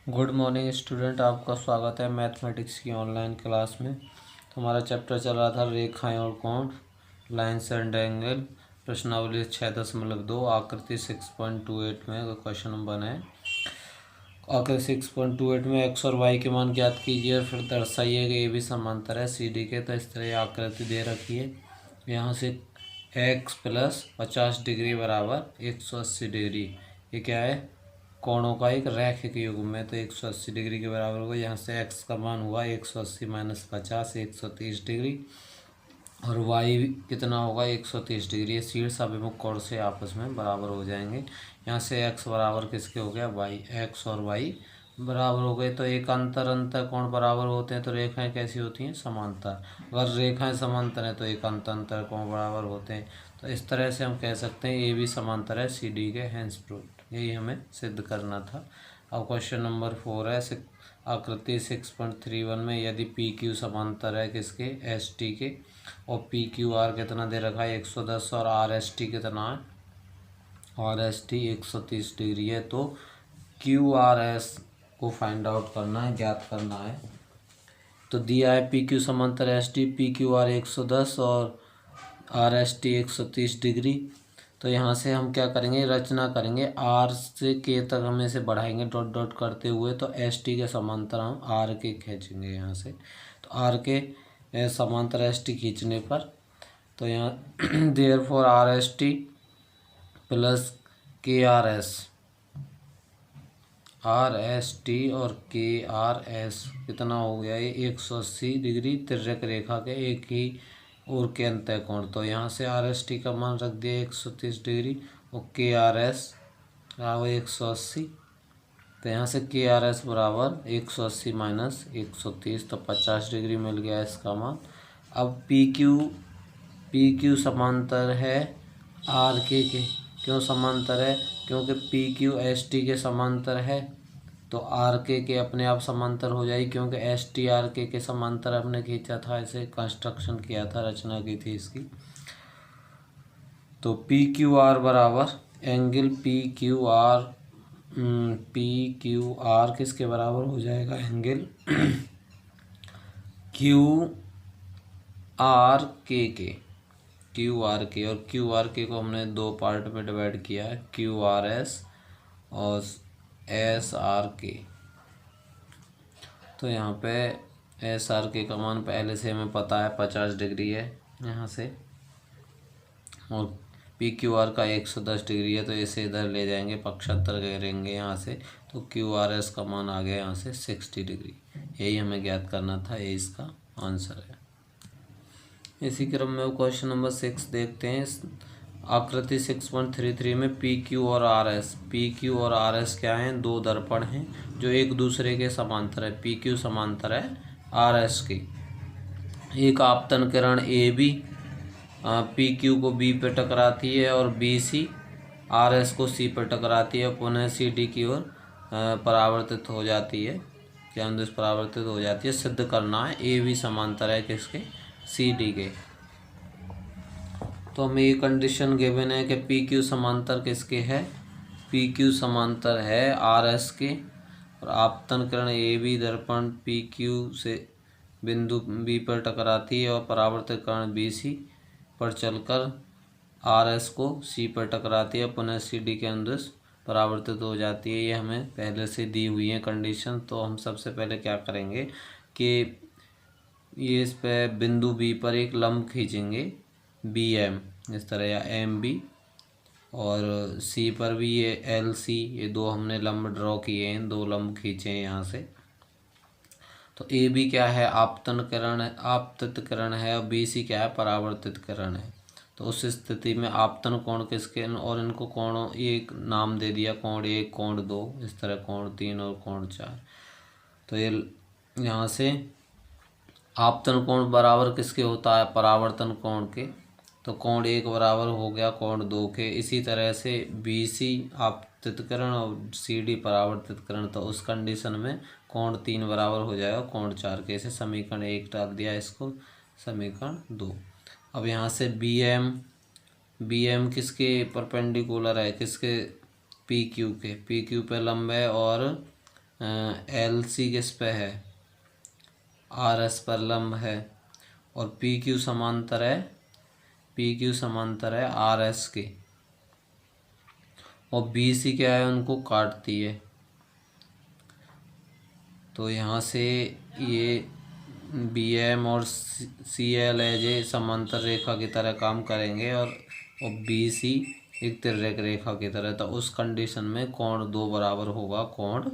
Good morning student, आपका स्वागत है मैथमेटिक्स की ऑनलाइन क्लास में। तो हमारा चैप्टर चल रहा था रेखाएं और कोण, लाइन्स एंड एंगल। प्रश्नावली 6.2 आकृति 6.28 में क्वेश्चन नंबर है। आकृति 6.28 में एक्स और वाई के मान ज्ञात कीजिए और फिर दर्शाइए कि ए बी समांतर है सी डी के। तो इस तरह आकृति दे रखी है। यहाँ से एक्स प्लस 50 डिग्री बराबर 180 डिग्री, ये क्या है, कोणों का एक रैखिक युग्म है। तो 180 डिग्री के बराबर होगा। यहाँ से एक्स का मान हुआ 180 माइनस 50 130 डिग्री, और वाई कितना होगा 130 डिग्री। ये शीर्ष अभिमुख कोण से आपस में बराबर हो जाएंगे। यहाँ से एक्स बराबर किसके हो गया, वाई। एक्स और वाई बराबर हो गए। तो एक अंतर कोण बराबर होते हैं तो रेखाएं कैसी होती हैं, समांतर। अगर रेखाएं समांतर हैं तो एक अंतर कोण बराबर होते हैं। तो इस तरह से हम कह सकते हैं ए बी समांतर है सी डी के, हैंस प्रूव्ड। यही हमें सिद्ध करना था। अब क्वेश्चन नंबर 4 है। आकृति 6.31 में यदि पी क्यू समांतर है किसके, एस टी के, और पी क्यू आर कितना दे रखा है 110, और आर एस टी कितना है, आर एस टी 130 डिग्री है। तो क्यू आर एस को फाइंड आउट करना है, ज्ञात करना है। तो दिया है पी क्यू समांतर S T, P Q R 110 और आर एस टी 130 डिग्री। तो यहाँ से हम क्या करेंगे, रचना करेंगे। आर से के तक हम इसे बढ़ाएंगे डॉट डॉट करते हुए। तो एस टी के समांतर हम आर के खींचेंगे यहाँ से। तो आर के समांतर एस टी खींचने पर तो यहाँ therefore R S T plus K R S, R S T और के आर एस कितना हो गया, ये 180 डिग्री तिर्यक रेखा के एक ही ओर के अंतः कोण। तो यहाँ से आर एस टी का मान रख दिया 130 डिग्री, और के आर एस बराबर 180। तो यहाँ से के आर एस बराबर 180 माइनस 130, तो 50 डिग्री मिल गया इसका मान। अब पी क्यू समांतर है आर के। क्यों समांतर है, क्योंकि पी क्यू एस टी के समांतर है। तो आर के अपने आप समांतर हो जाएगी, क्योंकि एस टी आर के समांतर हमने खींचा था, ऐसे कंस्ट्रक्शन किया था, रचना की थी इसकी। तो पी क्यू आर बराबर एंगल पी क्यू आर किसके बराबर हो जाएगा, एंगल क्यू आर के, क्यू आर के। और क्यू आर के को हमने दो पार्ट में डिवाइड किया है, क्यू आर एस और एस आर के। तो यहाँ पे एस आर के का मान पहले से हमें पता है 50 डिग्री है यहाँ से, और पी क्यू आर का 110 डिग्री है। तो इसे इधर ले जाएंगे, पक्षांतर करेंगे यहाँ से। तो क्यू आर एस का मान आ गया यहाँ से 60 डिग्री। यही हमें ज्ञात करना था, ये इसका आंसर है। इसी क्रम में क्वेश्चन नंबर 6 देखते हैं। आकृति 6.33 में पी क्यू और आर एस क्या हैं, दो दर्पण हैं जो एक दूसरे के समांतर है। पी क्यू समांतर है आर एस के। एक आपतन किरण ए बी पी क्यू को बी पे टकराती है, और बी सी आर एस को सी पर टकराती है, पुनः सी डी की ओर परावर्तित हो जाती है, क्या परावर्तित हो जाती है। सिद्ध करना है ए बी समांतर है किसके, सी डी के। तो हमें ये कंडीशन गिवन है कि पी क्यू समांतर किसके है, पी क्यू समांतर है आर एस के, और आपतन किरण ए बी दर्पण पी क्यू से बिंदु बी पर टकराती है, और परावर्तित किरण बी सी पर चलकर आर एस को सी पर टकराती है, पुनः सी डी के अनुदिश परावर्तित हो जाती है। ये हमें पहले से दी हुई है कंडीशन। तो हम सबसे पहले क्या करेंगे कि ये इस पे बिंदु बी पर एक लंब खींचेंगे, बी एम इस तरह, या एम बी, और सी पर भी ये एल सी, ये दो हमने लंब ड्रॉ किए हैं, दो लंब खींचे हैं यहाँ से। तो ए बी क्या है, आपतित किरण है, और बी सी क्या है, परावर्तित किरण है। तो उस स्थिति में आपतन कोण किसके, और इनको कोणों एक नाम दे दिया, कोण 1 कोण 2, इस तरह कोण 3 और कोण 4। तो ये यहाँ से आपतन कोण बराबर किसके होता है, परावर्तन कोण के। तो कोण 1 बराबर हो गया कोण 2 के। इसी तरह से बी सी आपतित किरण और सी डी परावर्तित किरण। तो उस कंडीशन में कोण 3 बराबर हो जाएगा कोण 4 के। इसे समीकरण 1 डाल दिया, इसको समीकरण 2। अब यहाँ से बी एम किसके परपेंडिकुलर है, किसके, पी क्यू के, पी क्यू पे लंब है, और एल सी किस पे है, आर एस पर लंब है, और पी क्यू समांतर है आर एस के, और बी सी क्या है, उनको काटती है। तो यहाँ से ये बी एम और सी एल है जे समांतर रेखा की तरह काम करेंगे, और बी सी एक तिर्यक रेखा की तरह। तो उस कंडीशन में कोण 2 बराबर होगा कोण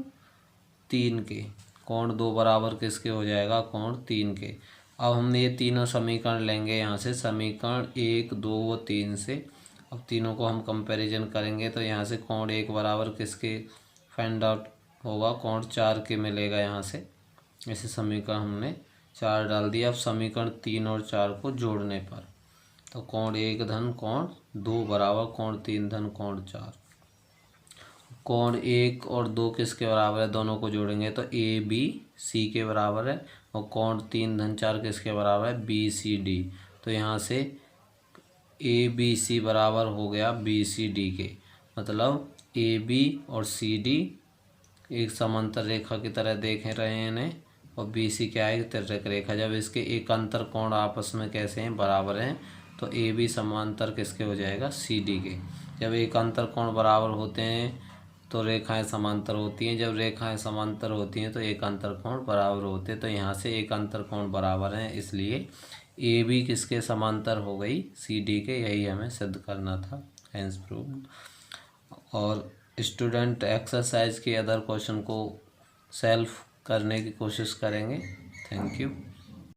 3 के। कोण 2 बराबर किसके हो जाएगा, कोण 3 के। अब हमने ये तीनों समीकरण लेंगे यहाँ से, समीकरण 1, 2 व 3 से। अब तीनों को हम कंपैरिजन करेंगे तो यहाँ से कोण 1 बराबर किसके फाइंड आउट होगा, कोण 4 के मिलेगा यहाँ से। ऐसे समीकरण हमने 4 डाल दिया। अब समीकरण 3 और 4 को जोड़ने पर तो कोण 1 धन कोण 2 बराबर कोण 3 धन कोण 4। कोण 1 और 2 किसके बराबर है, दोनों को जोड़ेंगे तो ए बी सी के बराबर है, और कोण 3 धन 4 किसके बराबर है, बी सी डी। तो यहाँ से ए बी सी बराबर हो गया बी सी डी के। मतलब ए बी और सी डी एक समांतर रेखा की तरह देख रहे हैं इन्हें, और बी सी क्या है, तिर्यक रेखा। जब इसके एकांतर कोण आपस में कैसे हैं, बराबर हैं, तो ए बी समांतर किसके हो जाएगा, सी डी के। जब एकांतर कोण बराबर होते हैं तो रेखाएं समांतर होती हैं, जब रेखाएं समांतर होती हैं तो एकांतर कोण बराबर होते हैं। तो यहाँ से एकांतर कोण बराबर हैं, इसलिए ए बी किसके समांतर हो गई, सी डी के। यही हमें सिद्ध करना था, हेंस प्रूव्ड। और स्टूडेंट एक्सरसाइज के अदर क्वेश्चन को सेल्फ करने की कोशिश करेंगे। Thank you.